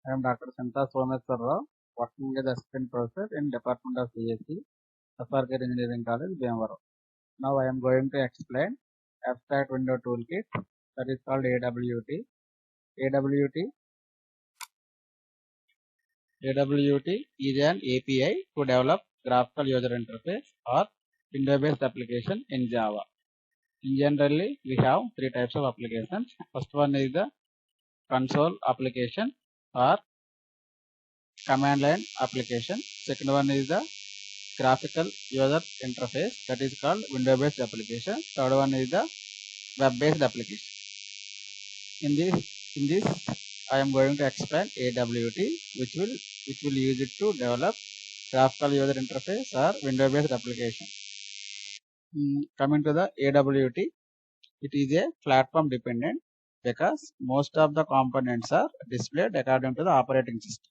I am Dr. Santa Someswar Rao, working as assistant professor in Department of CSE, SRK Engineering College, Bhimavaram. Now I am going to explain abstract window toolkit, that is called AWT. AWT is an API to develop graphical user interface or window-based application in Java. In generally, we have three types of applications. First one is the console application or command line application. Second one is the graphical user interface, that is called window based application. Third one is the web based application. In this I am going to explain AWT, which will use it to develop graphical user interface or window based application. Coming to the AWT, it is a platform dependent because most of the components are displayed according to the operating system.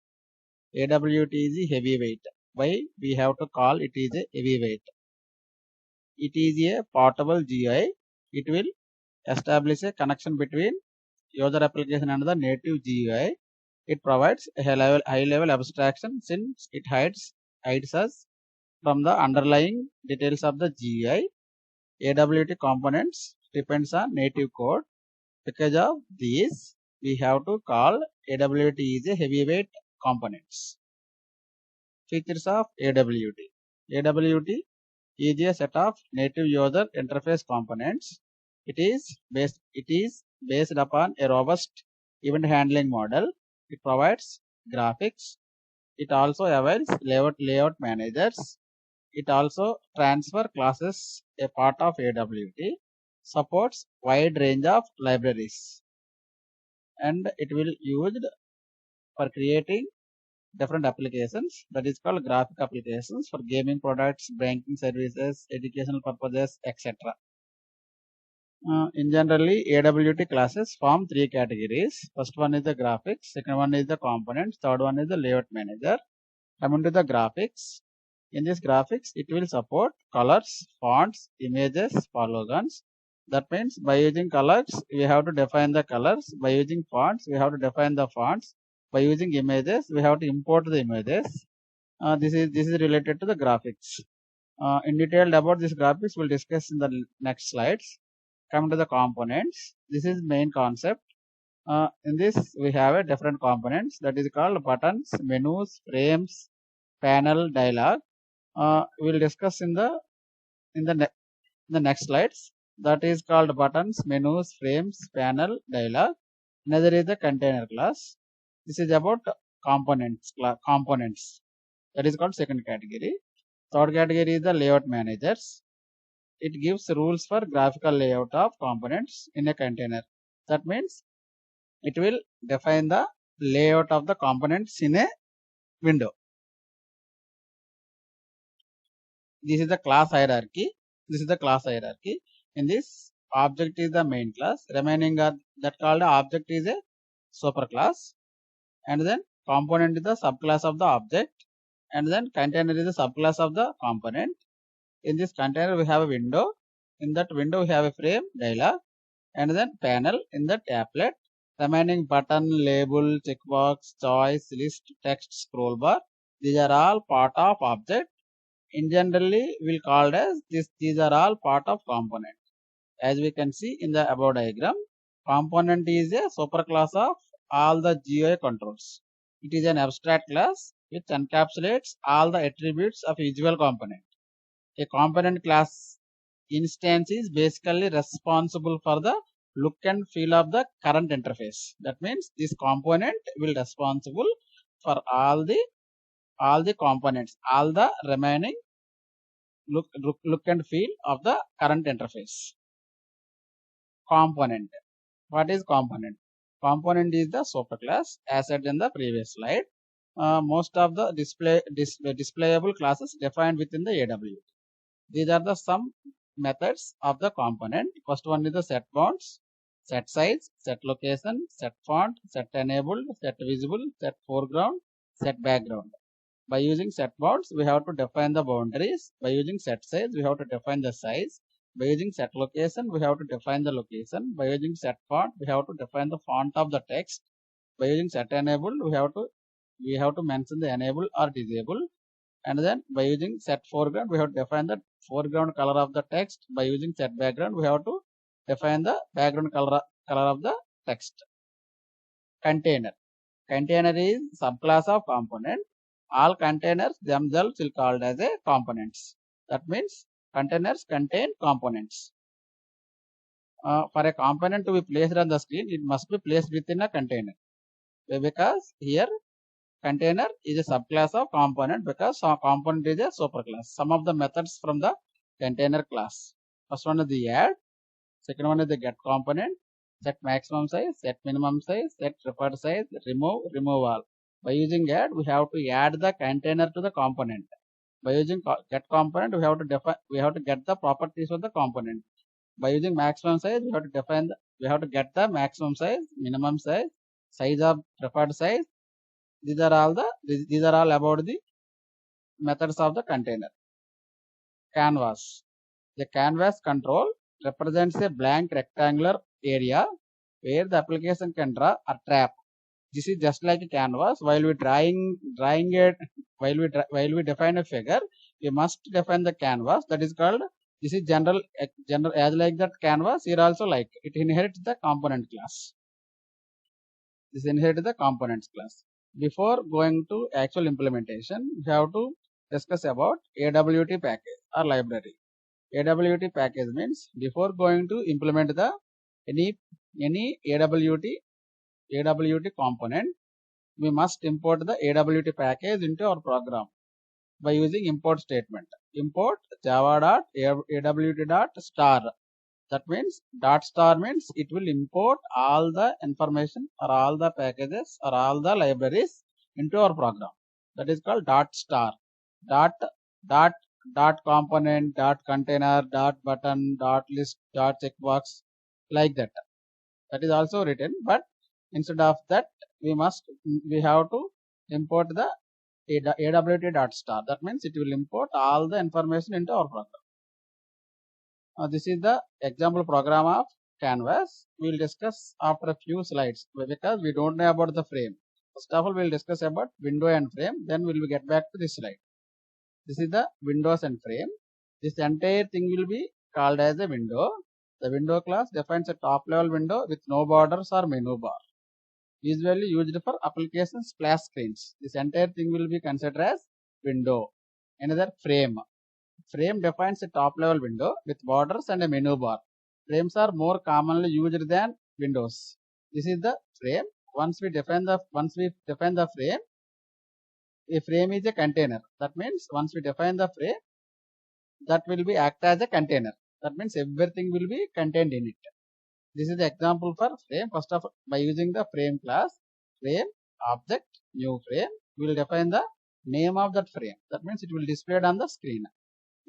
AWT is a heavyweight. Why we have to call it is a heavyweight? It is a portable GUI. It will establish a connection between user application and the native GUI. It provides a high level abstraction since it hides us from the underlying details of the GUI. AWT components depends on native code. Because of these, we have to call AWT is a heavyweight components. Features of AWT. AWT is a set of native user interface components. It is based upon a robust event handling model. It provides graphics. It also avails layout managers. It also transfer classes, a part of AWT. Supports wide range of libraries, and it will used for creating different applications, that is called graphic applications for gaming products, banking services, educational purposes, etc. In generally, AWT classes form three categories. First one is the graphics, second one is the components, third one is the layout manager. Coming to the graphics, in this graphics, it will support colors, fonts, images, polygons. That means by using colors, we have to define the colors. By using fonts, we have to define the fonts. By using images, we have to import the images. This is related to the graphics. In detail about this graphics, we'll discuss in the next slides. Come to the components. This is main concept. In this, we have a different components, that is called buttons, menus, frames, panel, dialog. We'll discuss in the next slides. That is called buttons, menus, frames, panel, dialog. Another is the container class. This is about components. That is called second category. Third category is the layout managers. It gives rules for graphical layout of components in a container. That means it will define the layout of the components in a window. This is the class hierarchy. In this, object is the main class. Remaining that called object is a super class. And then component is the subclass of the object. And then container is the subclass of the component. In this container, we have a window. In that window, we have a frame, dialog, and then panel in the applet. Remaining button, label, checkbox, choice, list, text, scroll bar. These are all part of object. In generally, we'll call as these are all part of component. As we can see in the above diagram, component is a superclass of all the GUI controls. It is an abstract class which encapsulates all the attributes of visual component. A component class instance is basically responsible for the look and feel of the current interface. That means this component will responsible for all the components, all the remaining look and feel of the current interface. Component. What is component? Component is the superclass as said in the previous slide. Most of the displayable classes defined within the AWT. These are the some methods of the component. First one is the set bounds, set size, set location, set font, set enabled, set visible, set foreground, set background. By using set bounds, we have to define the boundaries. By using set size, we have to define the size. By using set location, we have to define the location. By using set font, we have to define the font of the text. by using set enable, we have to mention the enable or disable, and then by using set foreground, we have to define the foreground color of the text. By using set background, we have to define the background color of the text. Container. Container is subclass of component. All containers themselves will called as a components. That means containers contain components. For a component to be placed on the screen, it must be placed within a container. Because here container is a subclass of component, because component is a superclass. Some of the methods from the container class. First one is the add, second one is the get component, set maximum size, set minimum size, set preferred size, remove all. By using add, we have to add the container to the component. By using get component, we have to get the properties of the component. By using maximum size, we have to get the maximum size, minimum size, size of preferred size. These are all about the methods of the container. Canvas. The canvas control represents a blank rectangular area where the application can draw or trap. This is just like a canvas. While we define a figure, we must define the canvas. That is called. This is general as like that canvas. Here also like it inherits the component class. This inherits the components class. Before going to actual implementation, we have to discuss about AWT package or library. AWT package means before going to implement the any AWT component, we must import the AWT package into our program by using import statement. Import java.awt.star. That means .star means it will import all the information or all the packages or all the libraries into our program. That is called .star. Component, container, button, list, checkbox, like that. That is also written, but instead of that, we have to import the AWT.star. That means it will import all the information into our program. This is the example program of Canvas. We will discuss after a few slides because we don't know about the frame. First of all, we will discuss about window and frame. Then we will get back to this slide. This is the windows and frame. This entire thing will be called as a window. The window class defines a top level window with no borders or menu bar. Usually used for application splash screens. This entire thing will be considered as window. Another frame. Frame defines a top level window with borders and a menu bar. Frames are more commonly used than windows. This is the frame. Once we define the frame, a frame is a container. That means once we define the frame, that will be act as a container. That means everything will be contained in it. This is the example for frame. First of all, by using the frame class, frame, object, new frame, we will define the name of that frame. That means it will display it on the screen.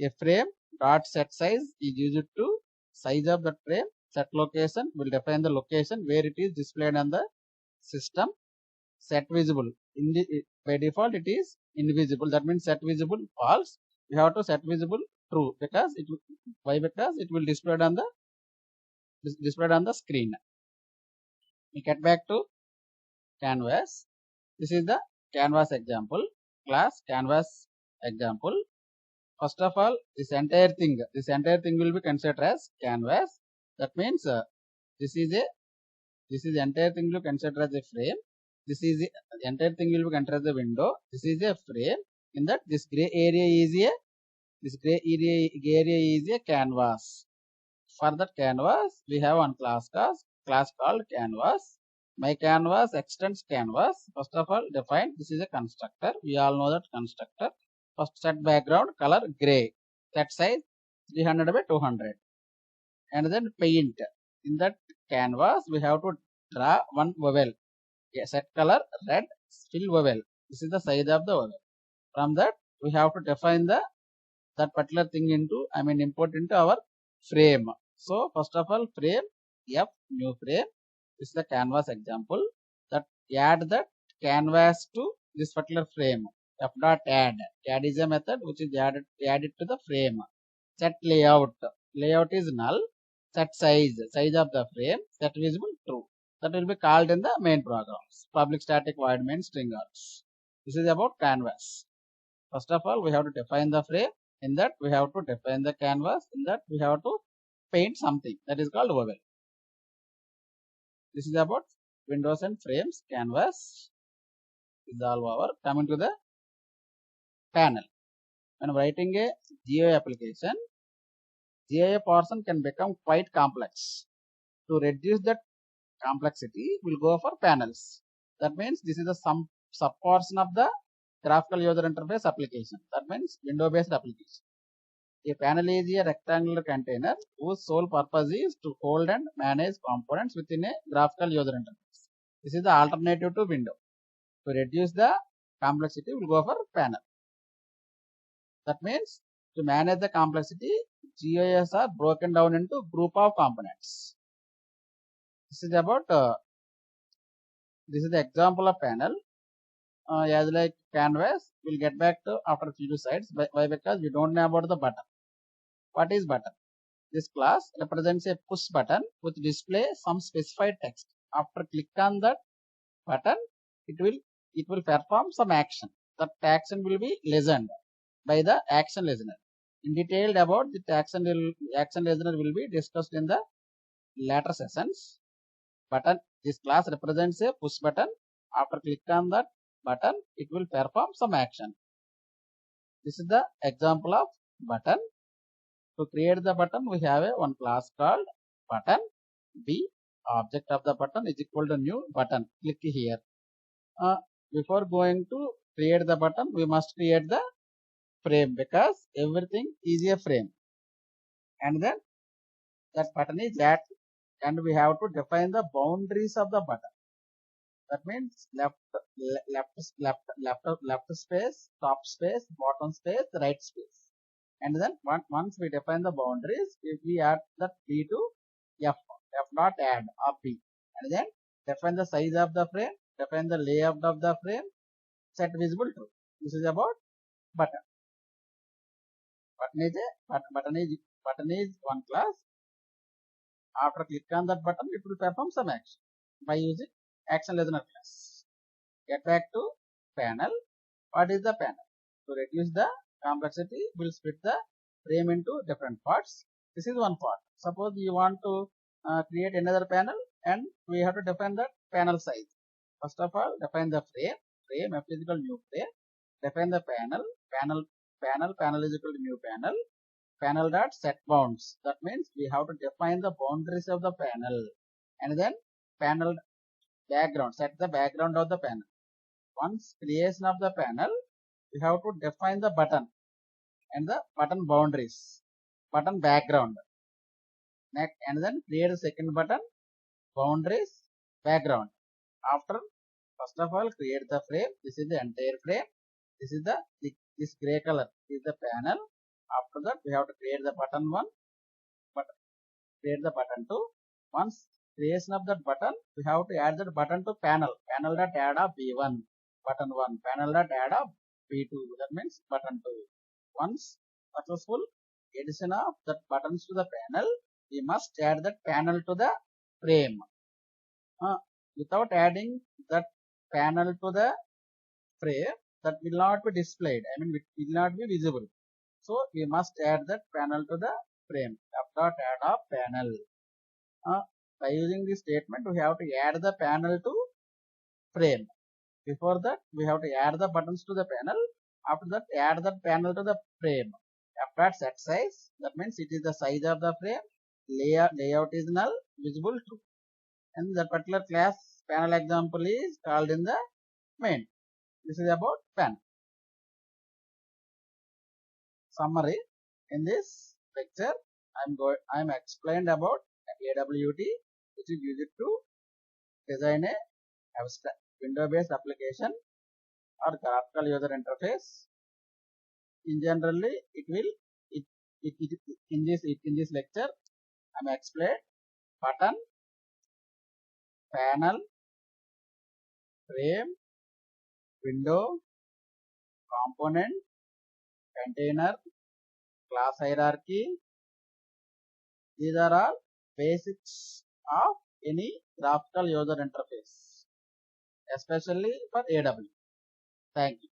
A frame dot set size is used to size of that frame. Set location will define the location where it is displayed on the system. Set visible. By default it is invisible. That means set visible false. We have to set visible true because it will display on the screen. We get back to Canvas. This is the Canvas example class. Canvas example. First of all, this entire thing will be considered as canvas. That means this is entire thing will be considered as a frame. This is the entire thing will be considered as a window. This is a frame. In that, this gray area is a canvas. For that canvas, we have one class called canvas. My canvas extends canvas. First of all, define this is a constructor. We all know that constructor. First set background color gray, set size 300 by 200, and then paint. In that canvas, we have to draw one vowel. Set color red, fill vowel. This is the size of the vowel. From that, we have to define that particular thing import into our frame. So first of all, frame F new frame. This is the canvas example. That add that canvas to this particular frame. F.add. Add is a method which is added to the frame. Set layout. Layout is null. Set size of the frame. Set visible true. that will be called in the main programs. Public static void main string args. This is about canvas. First of all, we have to define the frame. In that, we have to define the canvas. In that, we have to paint something that is called oval. This is about windows and frames, canvas is all over. Coming to the panel. When writing a GUI application, GUI portion can become quite complex. To reduce that complexity, we'll go for panels. That means this is the some subportion of the graphical user interface application. That means window-based application. A panel is a rectangular container whose sole purpose is to hold and manage components within a graphical user interface. This is the alternative to window. To reduce the complexity, we'll go for panel. That means to manage the complexity, GUIs are broken down into group of components. This is about this is the example of panel. As like canvas, we'll get back to after few slides. Why? Because we don't know about the button. What is button? This class represents a push button which displays some specified text. After click on that button, it will perform some action. That action will be listened by the action listener. In detail about the action listener will be discussed in the later sessions. Button, this class represents a push button. After click on that button, it will perform some action. This is the example of button. To create the button, we have one class called button. B, object of the button is equal to new button. Click here. Before going to create the button, we must create the frame because everything is a frame. And then that button is that, and we have to define the boundaries of the button. That means left space, top space, bottom space, right space. And then once we define the boundaries, if we add that B to F dot add of B, and then define the size of the frame, define the layout of the frame, set visible true. This is about button. Button is one class. After click on that button, it will perform some action by using action listener class. Get back to panel. What is the panel? To reduce the complexity, we'll split the frame into different parts. This is one part. Suppose you want to create another panel, and we have to define the panel size. First of all, define the frame f is equal to new frame. Define the panel is equal to new panel dot set bounds. That means we have to define the boundaries of the panel, and then panel background, set the background of the panel. Once creation of the panel, we have to define the button and the button boundaries, button background. Next, and then create a second button, boundaries, background. After, first of all, create the frame. This is the entire frame. This is this gray color is the panel. After that, we have to create the button 1, create the button 2. Once creation of that button, we have to add that button to panel dot add of B1, button 1, panel dot add of B2, that means button 2. Once successful addition of that buttons to the panel, we must add that panel to the frame. Without adding that panel to the frame, that will not be displayed. I mean, it will not be visible. So we must add that panel to the frame. F dot add of panel. By using this statement, we have to add the panel to frame. Before that, we have to add the buttons to the panel. After that, add the panel to the frame. F dot set size. That means it is the size of the frame. Layout is null, visible true. And that particular class panel example is called in the main. This is about panel. Summary. In this lecture, I'm explained about AWT, which is used to design a abstract window-based application or graphical user interface. In generally, in this lecture, I'm explained button, panel, frame, window, component, container, class hierarchy. These are all basics of any graphical user interface, especially for AW. Thank you.